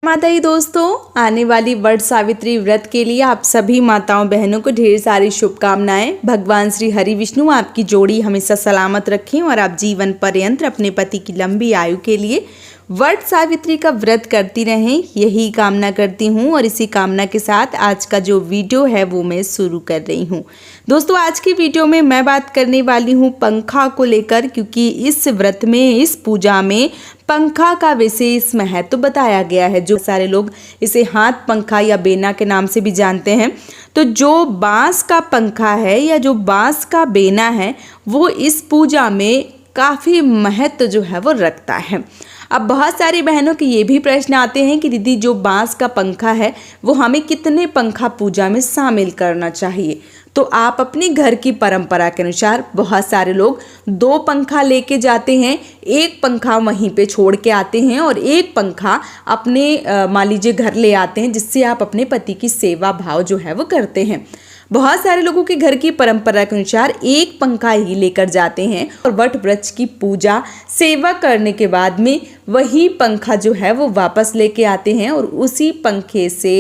माता ही दोस्तों, आने वाली वट सावित्री व्रत के लिए आप सभी माताओं बहनों को ढेर सारी शुभकामनाएं। भगवान श्री हरि विष्णु आपकी जोड़ी हमेशा सलामत रखें और आप जीवन पर्यंत अपने पति की लंबी आयु के लिए वट सावित्री का व्रत करती रहें, यही कामना करती हूँ। और इसी कामना के साथ आज का जो वीडियो है वो मैं शुरू कर रही हूँ। दोस्तों, आज की वीडियो में मैं बात करने वाली हूँ पंखा को लेकर, क्योंकि इस व्रत में, इस पूजा में पंखा का विशेष महत्व बताया गया है। जो सारे लोग इसे हाथ पंखा या बेना के नाम से भी जानते हैं। तो जो बांस का पंखा है या जो बांस का बेना है वो इस पूजा में काफ़ी महत्व जो है वो रखता है। अब बहुत सारी बहनों के ये भी प्रश्न आते हैं कि दीदी जो बांस का पंखा है वो हमें कितने पंखा पूजा में शामिल करना चाहिए। तो आप अपने घर की परंपरा के अनुसार, बहुत सारे लोग 2 पंखा लेके जाते हैं, एक पंखा वहीं पे छोड़ के आते हैं और एक पंखा अपने मान लीजिए घर ले आते हैं, जिससे आप अपने पति की सेवा भाव जो है वो करते हैं। बहुत सारे लोगों के घर की परंपरा के अनुसार एक पंखा ही लेकर जाते हैं और वट वृक्ष की पूजा सेवा करने के बाद में वही पंखा जो है वो वापस लेके आते हैं और उसी पंखे से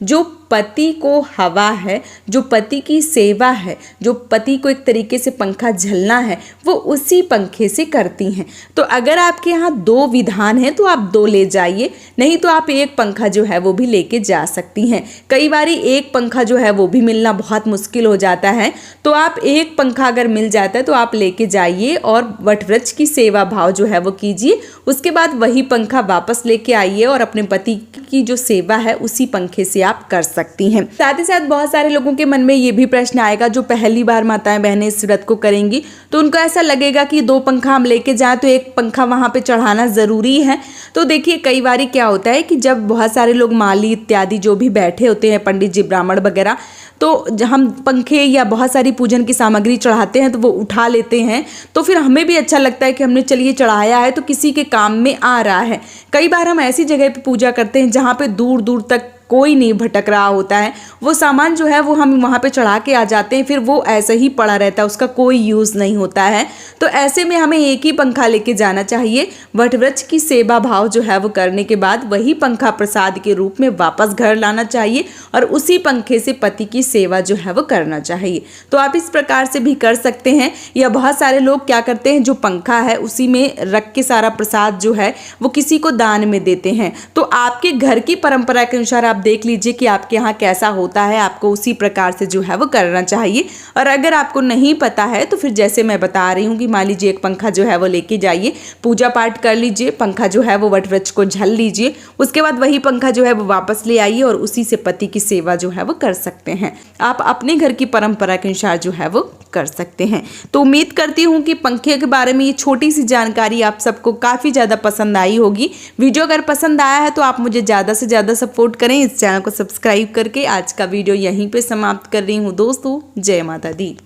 जो पति को हवा है, जो पति की सेवा है, जो पति को एक तरीके से पंखा झलना है, वो उसी पंखे से करती हैं। तो अगर आपके यहाँ 2 विधान हैं तो आप 2 ले जाइए, नहीं तो आप एक पंखा जो है वो भी लेके जा सकती हैं। कई बारी एक पंखा जो है वो भी मिलना बहुत मुश्किल हो जाता है, तो आप एक पंखा अगर मिल जाता है तो आप लेके जाइए और वट वृक्ष की सेवा भाव जो है वो कीजिए। उसके बाद वही पंखा वापस लेके आइए और अपने पति की जो सेवा है उसी पंखे से आप कर सकती हैं। साथ ही साथ बहुत सारे लोगों के मन में ये भी प्रश्न आएगा, जो पहली बार माताएं बहनें इस व्रत को करेंगी तो उनको ऐसा लगेगा कि 2 पंखा हम लेके जाएं तो एक पंखा वहां पे चढ़ाना जरूरी है। तो देखिए, कई बार क्या होता है कि जब बहुत सारे लोग माली इत्यादि जो भी बैठे होते हैं, पंडित जी, ब्राह्मण वगैरह, तो हम पंखे या बहुत सारी पूजन की सामग्री चढ़ाते हैं तो वो उठा लेते हैं, तो फिर हमें भी अच्छा लगता है कि हमने चलिए चढ़ाया है तो किसी के काम में आ रहा है। कई बार हम ऐसी जगह पे पूजा करते हैं जहाँ पे दूर दूर तक कोई नहीं भटक रहा होता है, वो सामान जो है वो हम वहाँ पे चढ़ा के आ जाते हैं, फिर वो ऐसे ही पड़ा रहता है, उसका कोई यूज़ नहीं होता है। तो ऐसे में हमें एक ही पंखा लेके जाना चाहिए। वट वृक्ष की सेवा भाव जो है वो करने के बाद वही पंखा प्रसाद के रूप में वापस घर लाना चाहिए और उसी पंखे से पति की सेवा जो है वो करना चाहिए। तो आप इस प्रकार से भी कर सकते हैं। या बहुत सारे लोग क्या करते हैं, जो पंखा है उसी में रख के सारा प्रसाद जो है वो किसी को दान में देते हैं। तो आपके घर की परंपरा के अनुसार आप देख लीजिए कि आपके यहाँ कैसा होता है, आपको उसी प्रकार से जो है वो करना चाहिए। और अगर आपको नहीं पता है तो फिर जैसे मैं बता रही हूँ कि मान लीजिए एक पंखा जो है वो लेके जाइए, पूजा पाठ कर लीजिए, पंखा जो है वो वट वृक्ष को झल लीजिए, उसके बाद वही पंखा जो है वो वापस ले आइए और उसी से पति की सेवा जो है वो कर सकते हैं। आप अपने घर की परंपरा के अनुसार जो है वो कर सकते हैं। तो उम्मीद करती हूँ कि पंखे के बारे में ये छोटी सी जानकारी आप सबको काफ़ी ज़्यादा पसंद आई होगी। वीडियो अगर पसंद आया है तो आप मुझे ज़्यादा से ज़्यादा सपोर्ट करें। इस चैनल को सब्सक्राइब करके आज का वीडियो यहीं पे समाप्त कर रही हूँ दोस्तों। जय माता दी।